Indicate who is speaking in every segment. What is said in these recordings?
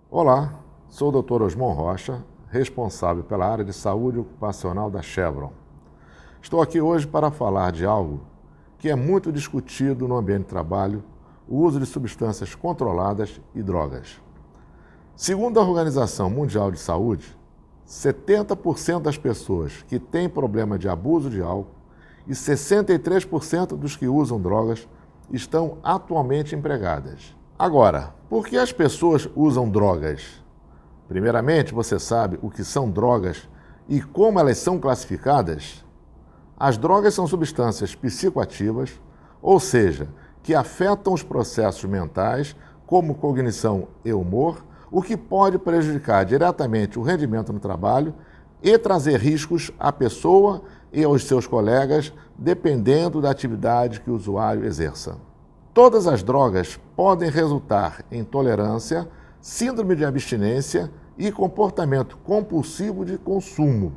Speaker 1: Olá, sou o Dr. Osmon Rocha, responsável pela área de saúde ocupacional da Chevron. Estou aqui hoje para falar de algo que é muito discutido no ambiente de trabalho, o uso de substâncias controladas e drogas. Segundo a Organização Mundial de Saúde, 70% das pessoas que têm problema de abuso de álcool e 63% dos que usam drogas estão atualmente empregadas. Agora, por que as pessoas usam drogas? Primeiramente, você sabe o que são drogas e como elas são classificadas? As drogas são substâncias psicoativas, ou seja, que afetam os processos mentais, como cognição e humor, o que pode prejudicar diretamente o rendimento no trabalho e trazer riscos à pessoa e aos seus colegas, dependendo da atividade que o usuário exerça. Todas as drogas podem resultar em intolerância, síndrome de abstinência e comportamento compulsivo de consumo,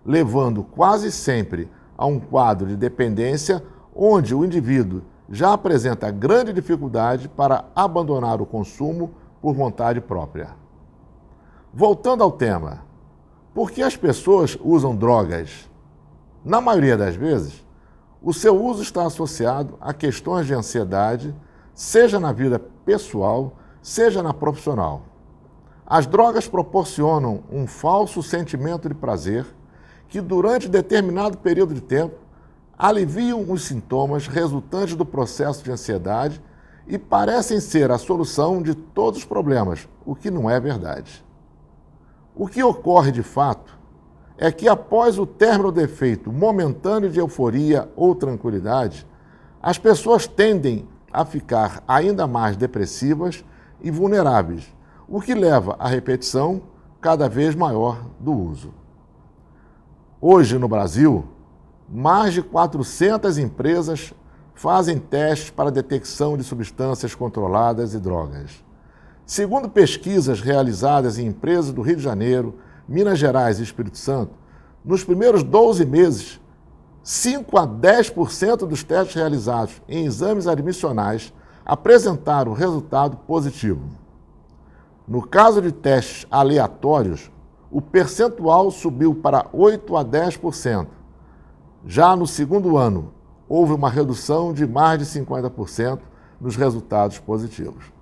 Speaker 1: levando quase sempre a um quadro de dependência onde o indivíduo já apresenta grande dificuldade para abandonar o consumo por vontade própria. Voltando ao tema, por que as pessoas usam drogas? Na maioria das vezes, o seu uso está associado a questões de ansiedade, seja na vida pessoal, seja na profissional. As drogas proporcionam um falso sentimento de prazer que, durante determinado período de tempo, aliviam os sintomas resultantes do processo de ansiedade e parecem ser a solução de todos os problemas, o que não é verdade. O que ocorre de fato é que, após o término do efeito momentâneo de euforia ou tranquilidade, as pessoas tendem a ficar ainda mais depressivas e vulneráveis, o que leva à repetição cada vez maior do uso. Hoje, no Brasil, mais de 400 empresas fazem testes para detecção de substâncias controladas e drogas. Segundo pesquisas realizadas em empresas do Rio de Janeiro, Minas Gerais e Espírito Santo, nos primeiros 12 meses, 5 a 10% dos testes realizados em exames admissionais apresentaram resultado positivo. No caso de testes aleatórios, o percentual subiu para 8 a 10%. Já no segundo ano, houve uma redução de mais de 50% nos resultados positivos.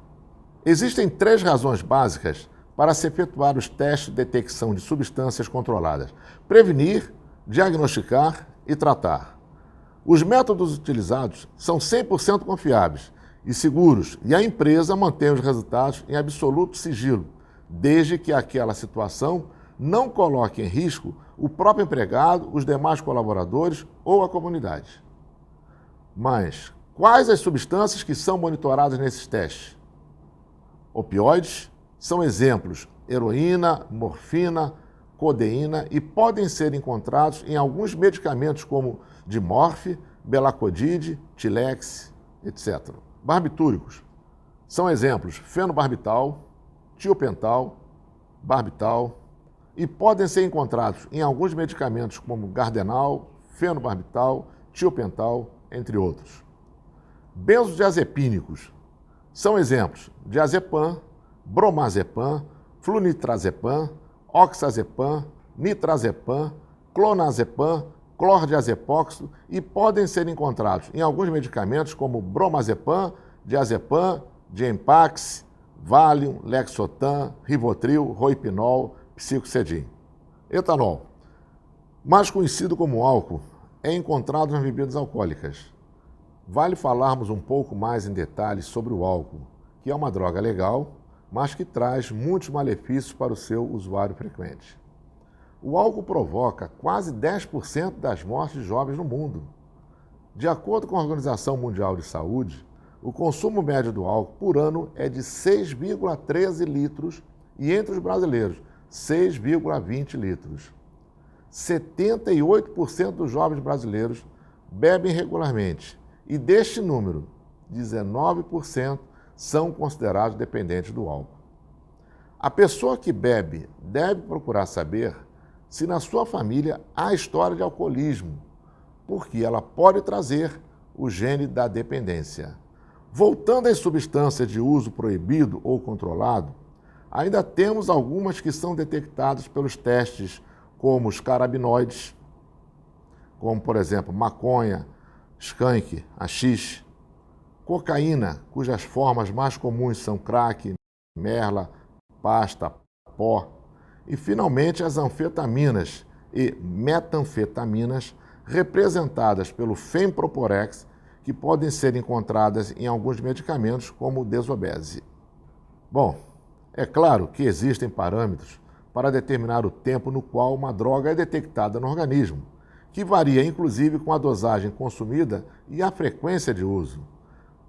Speaker 1: Existem 3 razões básicas para se efetuar os testes de detecção de substâncias controladas: prevenir, diagnosticar e tratar. Os métodos utilizados são 100% confiáveis e seguros, e a empresa mantém os resultados em absoluto sigilo, desde que aquela situação não coloque em risco o próprio empregado, os demais colaboradores ou a comunidade. Mas quais as substâncias que são monitoradas nesses testes? Opioides são exemplos: heroína, morfina, codeína, e podem ser encontrados em alguns medicamentos como Dimorf, Belacodide, Tilex, etc. Barbitúricos são exemplos: fenobarbital, tiopental, barbital, e podem ser encontrados em alguns medicamentos como Gardenal, fenobarbital, tiopental, entre outros. Benzodiazepínicos são exemplos: diazepam, bromazepam, flunitrazepam, oxazepam, nitrazepam, clonazepam, clordiazepóxido, e podem ser encontrados em alguns medicamentos como bromazepam, diazepam, Gempax, Valium, Lexotan, Rivotril, Roipinol, Psicocedin. Etanol, mais conhecido como álcool, é encontrado nas bebidas alcoólicas. Vale falarmos um pouco mais em detalhes sobre o álcool, que é uma droga legal, mas que traz muitos malefícios para o seu usuário frequente. O álcool provoca quase 10% das mortes de jovens no mundo. De acordo com a Organização Mundial de Saúde, o consumo médio do álcool por ano é de 6,13 litros e, entre os brasileiros, 6,20 litros. 78% dos jovens brasileiros bebem regularmente e, deste número, 19% são considerados dependentes do álcool. A pessoa que bebe deve procurar saber se na sua família há história de alcoolismo, porque ela pode trazer o gene da dependência. Voltando às substâncias de uso proibido ou controlado, ainda temos algumas que são detectadas pelos testes, como os carabinoides, como, por exemplo, maconha, skunk, haxixe, cocaína, cujas formas mais comuns são crack, merla, pasta, pó, e, finalmente, as anfetaminas e metanfetaminas, representadas pelo femproporex, que podem ser encontradas em alguns medicamentos, como o desobese. Bom, é claro que existem parâmetros para determinar o tempo no qual uma droga é detectada no organismo, que varia inclusive com a dosagem consumida e a frequência de uso.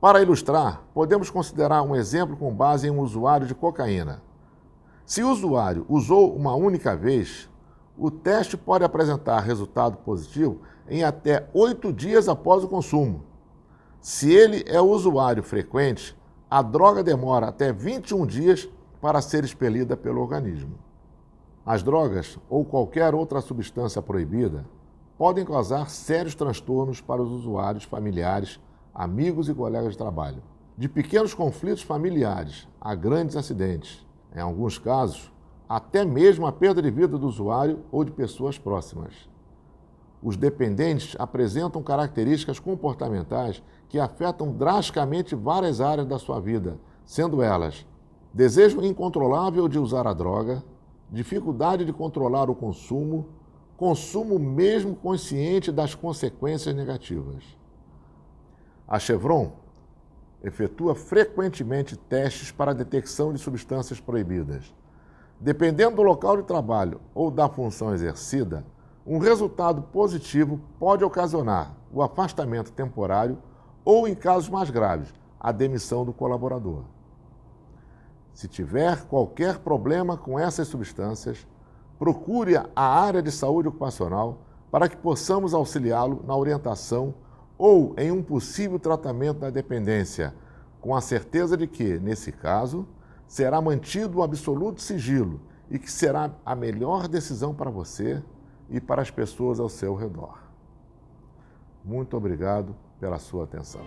Speaker 1: Para ilustrar, podemos considerar um exemplo com base em um usuário de cocaína. Se o usuário usou uma única vez, o teste pode apresentar resultado positivo em até 8 dias após o consumo. Se ele é usuário frequente, a droga demora até 21 dias para ser expelida pelo organismo. As drogas ou qualquer outra substância proibida podem causar sérios transtornos para os usuários, familiares, amigos e colegas de trabalho. De pequenos conflitos familiares a grandes acidentes, em alguns casos, até mesmo a perda de vida do usuário ou de pessoas próximas. Os dependentes apresentam características comportamentais que afetam drasticamente várias áreas da sua vida, sendo elas desejo incontrolável de usar a droga, dificuldade de controlar o consumo, consumo mesmo consciente das consequências negativas. A Chevron efetua frequentemente testes para a detecção de substâncias proibidas. Dependendo do local de trabalho ou da função exercida, um resultado positivo pode ocasionar o afastamento temporário ou, em casos mais graves, a demissão do colaborador. Se tiver qualquer problema com essas substâncias, procure a área de saúde ocupacional para que possamos auxiliá-lo na orientação ou em um possível tratamento da dependência, com a certeza de que, nesse caso, será mantido o absoluto sigilo e que será a melhor decisão para você e para as pessoas ao seu redor. Muito obrigado pela sua atenção.